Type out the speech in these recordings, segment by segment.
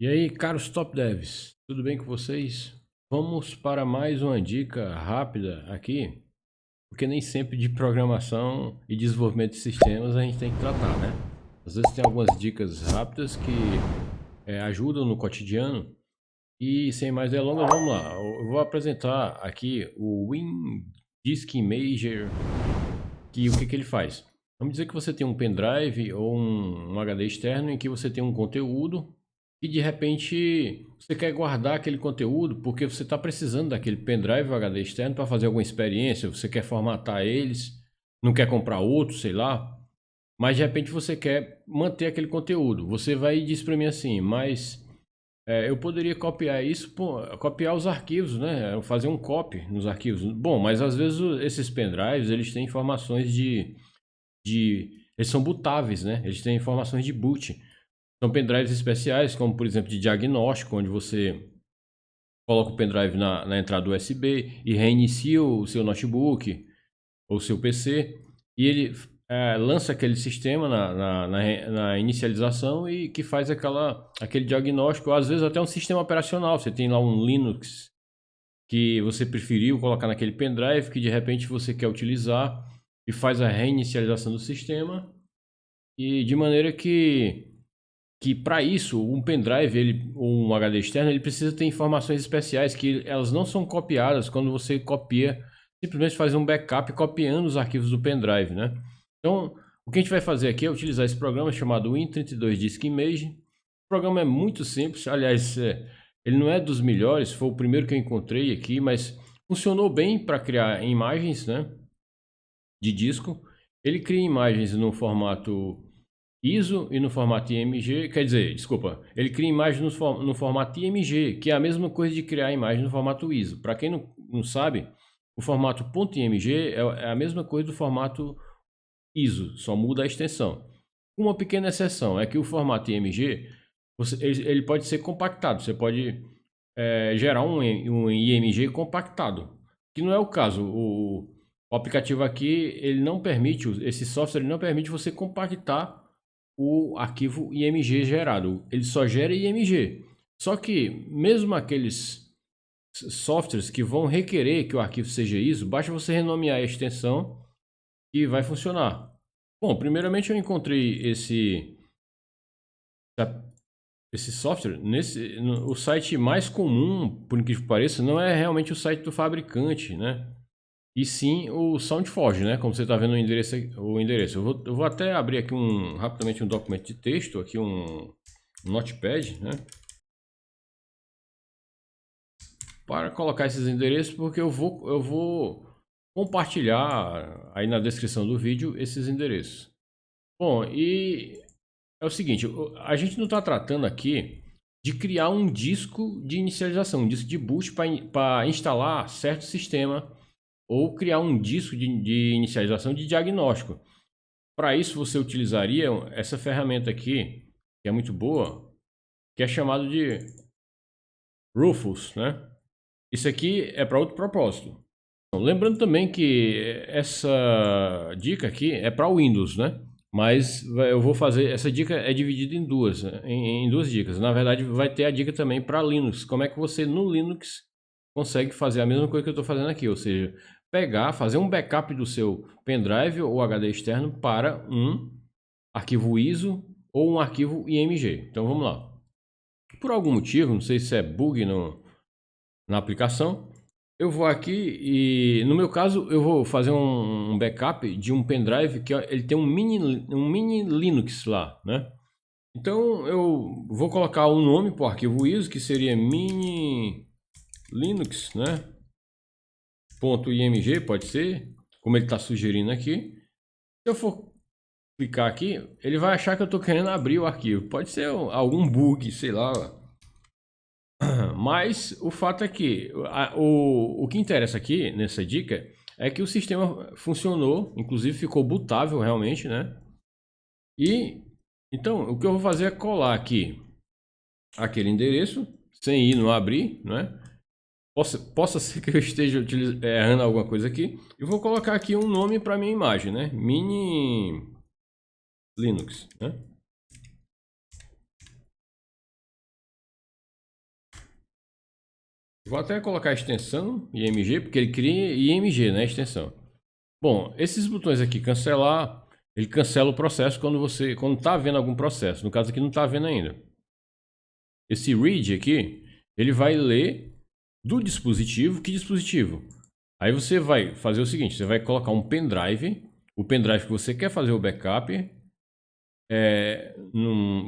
E aí, caros top devs, tudo bem com vocês? Vamos para mais uma dica rápida aqui, porque nem sempre de programação e desenvolvimento de sistemas a gente tem que tratar, né? Às vezes tem algumas dicas rápidas que ajudam no cotidiano. E sem mais delongas, vamos lá. Eu vou apresentar aqui o WinDisk Imager, que o que que ele faz? Vamos dizer que você tem um pendrive ou um HD externo em que você tem um conteúdo e de repente você quer guardar aquele conteúdo porque você está precisando daquele pendrive ou HD externo para fazer alguma experiência, você quer formatar eles, não quer comprar outro, sei lá, mas de repente você quer manter aquele conteúdo. Você vai e diz para mim assim, mas eu poderia copiar isso, pô, copiar os arquivos, né? Fazer um copy nos arquivos. Bom, mas às vezes esses pendrives eles têm informações eles são bootáveis, né? Eles têm informações de boot. São pendrives especiais, como por exemplo de diagnóstico, onde você coloca o pendrive na entrada USB e reinicia o seu notebook ou seu PC e ele lança aquele sistema na inicialização e que faz aquele diagnóstico, ou às vezes até um sistema operacional. Você tem lá um Linux que você preferiu colocar naquele pendrive que de repente você quer utilizar e faz a reinicialização do sistema e de maneira que para isso um pendrive ou um HD externo ele precisa ter informações especiais que elas não são copiadas quando você copia, simplesmente fazer um backup copiando os arquivos do pendrive, né? Então o que a gente vai fazer aqui é utilizar esse programa chamado Win32 Disk Image. O programa é muito simples, aliás, ele não é dos melhores, foi o primeiro que eu encontrei aqui, mas funcionou bem para criar imagens, né, de disco. Ele cria imagens no formato ISO e no formato IMG, quer dizer, desculpa, ele cria imagem no formato IMG, que é a mesma coisa de criar imagem no formato ISO. Para quem não sabe, o formato .img é a mesma coisa do formato ISO, só muda a extensão. Uma pequena exceção é que o formato IMG ele pode ser compactado, você pode gerar um IMG compactado, que não é o caso. O aplicativo aqui, ele não permite, esse software ele não permite você compactar o arquivo IMG gerado, ele só gera IMG. Só que mesmo aqueles softwares que vão requerer que o arquivo seja ISO, basta você renomear a extensão e vai funcionar. Bom, primeiramente eu encontrei esse software o site mais comum, por incrível que pareça, não é realmente o site do fabricante, né? E sim o SoundForge, né? Como você está vendo o endereço. Eu vou até abrir aqui rapidamente um documento de texto, aqui um notepad, né? Para colocar esses endereços, porque eu vou compartilhar aí na descrição do vídeo esses endereços. Bom, e é o seguinte, a gente não está tratando aqui de criar um disco de inicialização, um disco de boot para instalar certo sistema ou criar um disco de inicialização de diagnóstico. Para isso você utilizaria essa ferramenta aqui, que é muito boa, que é chamado de Rufus, né? Isso aqui é para outro propósito. Lembrando também que essa dica aqui é para Windows, né? Mas eu vou fazer, essa dica é dividida em duas, né? em duas dicas. Na verdade, vai ter a dica também para Linux. Como é que você no Linux consegue fazer a mesma coisa que eu estou fazendo aqui, ou seja, fazer um backup do seu pendrive ou HD externo para um arquivo ISO ou um arquivo IMG. Então vamos lá. Por algum motivo, não sei se é bug na aplicação, eu vou aqui e, no meu caso, eu vou fazer um backup de um pendrive que ele tem um mini Linux lá, né? Então eu vou colocar um nome para o arquivo ISO, que seria mini Linux, né? .img pode ser, como ele está sugerindo aqui. Se eu for clicar aqui, ele vai achar que eu estou querendo abrir o arquivo. Pode ser algum bug, sei lá. Mas o fato é que o que interessa aqui nessa dica é que o sistema funcionou, inclusive ficou bootável realmente, né? E então o que eu vou fazer é colar aqui aquele endereço sem ir no abrir, né? Possa ser que eu esteja errando alguma coisa aqui. E vou colocar aqui um nome para minha imagem, né? Mini Linux, né? Vou até colocar a extensão IMG, porque ele cria IMG, né, extensão. Bom, esses botões aqui, cancelar, ele cancela o processo quando tá vendo algum processo. No caso aqui não tá vendo ainda. Esse read aqui, ele vai ler do dispositivo. Que dispositivo? Aí você vai fazer o seguinte, você vai colocar um pendrive, o pendrive que você quer fazer o backup,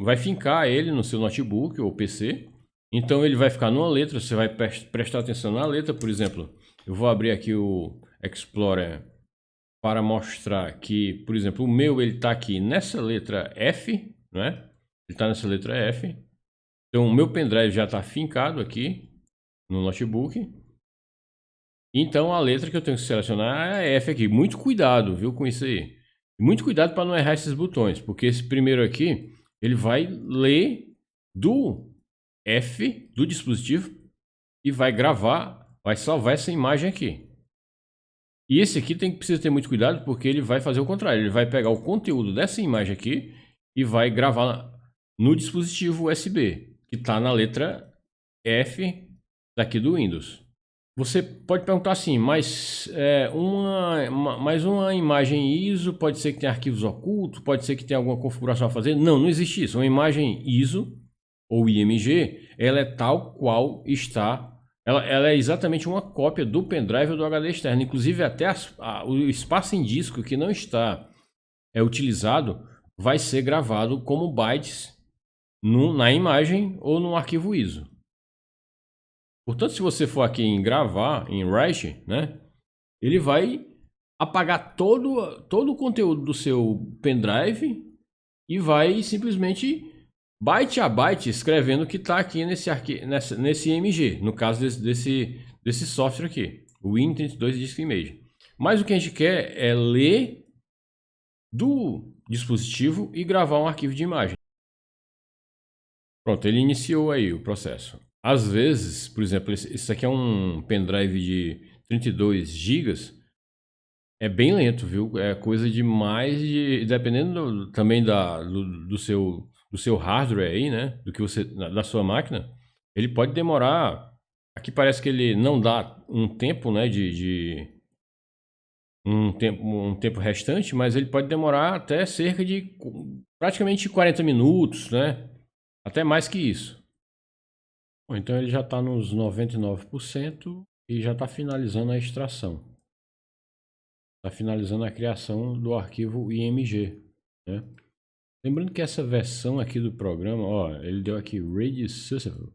vai fincar ele no seu notebook ou PC. Então ele vai ficar numa letra, você vai prestar atenção na letra. Por exemplo, eu vou abrir aqui o Explorer para mostrar que, por exemplo, o meu ele está aqui nessa letra F, né? Ele está nessa letra F. Então o meu pendrive já está fincado aqui no notebook. Então a letra que eu tenho que selecionar é a F aqui. Muito cuidado, viu, com isso aí. Muito cuidado para não errar esses botões, porque esse primeiro aqui, ele vai ler do F do dispositivo e vai gravar, vai salvar essa imagem aqui. E esse aqui precisa ter muito cuidado, porque ele vai fazer o contrário. Ele vai pegar o conteúdo dessa imagem aqui e vai gravar no dispositivo USB, que está na letra F daqui do Windows. Você pode perguntar assim, mas mais uma imagem ISO, pode ser que tenha arquivos ocultos, pode ser que tenha alguma configuração a fazer? Não, não existe isso. Uma imagem ISO ou IMG, ela é tal qual está. Ela é exatamente uma cópia do pendrive ou do HD externo. Inclusive até o espaço em disco que não está utilizado vai ser gravado como bytes na imagem ou no arquivo ISO. Portanto, se você for aqui em gravar, em write, né, ele vai apagar todo o conteúdo do seu pendrive e vai simplesmente byte a byte escrevendo o que está aqui nesse IMG, no caso desse software aqui, o Win32 Disk Image. Mas o que a gente quer é ler do dispositivo e gravar um arquivo de imagem. Pronto, ele iniciou aí o processo. Às vezes, por exemplo, esse aqui é um pendrive de 32 GB, é bem lento, viu? É coisa de mais de... Dependendo também do seu hardware aí, né? Da sua máquina, ele pode demorar... Aqui parece que ele não dá um tempo, né? Um tempo restante, mas ele pode demorar até cerca de praticamente 40 minutos, né? Até mais que isso. Bom, então ele já está nos 99% e já está finalizando a extração. Está finalizando a criação do arquivo IMG, né? Lembrando que essa versão aqui do programa, ó, ele deu aqui Ready Successful.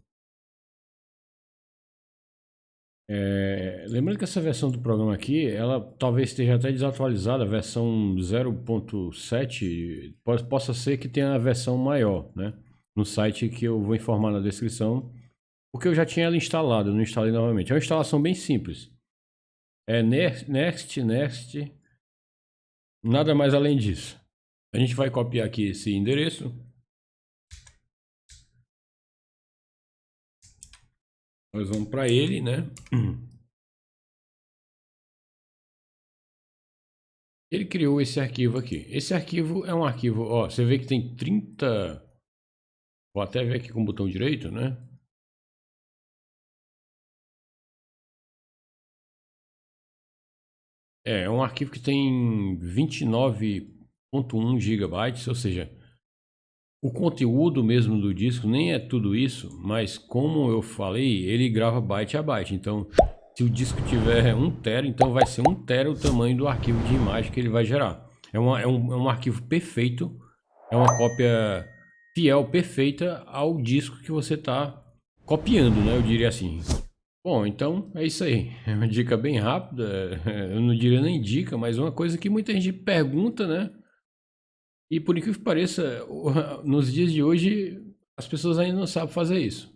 Lembrando que essa versão do programa aqui, ela talvez esteja até desatualizada, a versão 0.7, possa ser que tenha a versão maior, né? No site que eu vou informar na descrição, porque eu já tinha ela instalada, eu não instalei novamente. É uma instalação bem simples. É next, nada mais além disso. A gente vai copiar aqui esse endereço. Nós vamos para ele, né? Ele criou esse arquivo aqui. Esse arquivo é um arquivo, ó, você vê que tem 30... Vou até ver aqui com o botão direito, né? É um arquivo que tem 29.1 GB, ou seja, o conteúdo mesmo do disco nem é tudo isso, mas como eu falei, ele grava byte a byte. Então, se o disco tiver 1 TB, então vai ser 1 TB o tamanho do arquivo de imagem que ele vai gerar. É um arquivo perfeito, é uma cópia fiel, perfeita ao disco que você está copiando, né? Eu diria assim. Bom, então é isso aí. É uma dica bem rápida, eu não diria nem dica, mas uma coisa que muita gente pergunta, né? E por incrível que pareça, nos dias de hoje, as pessoas ainda não sabem fazer isso.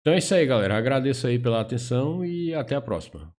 Então é isso aí, galera. Agradeço aí pela atenção e até a próxima.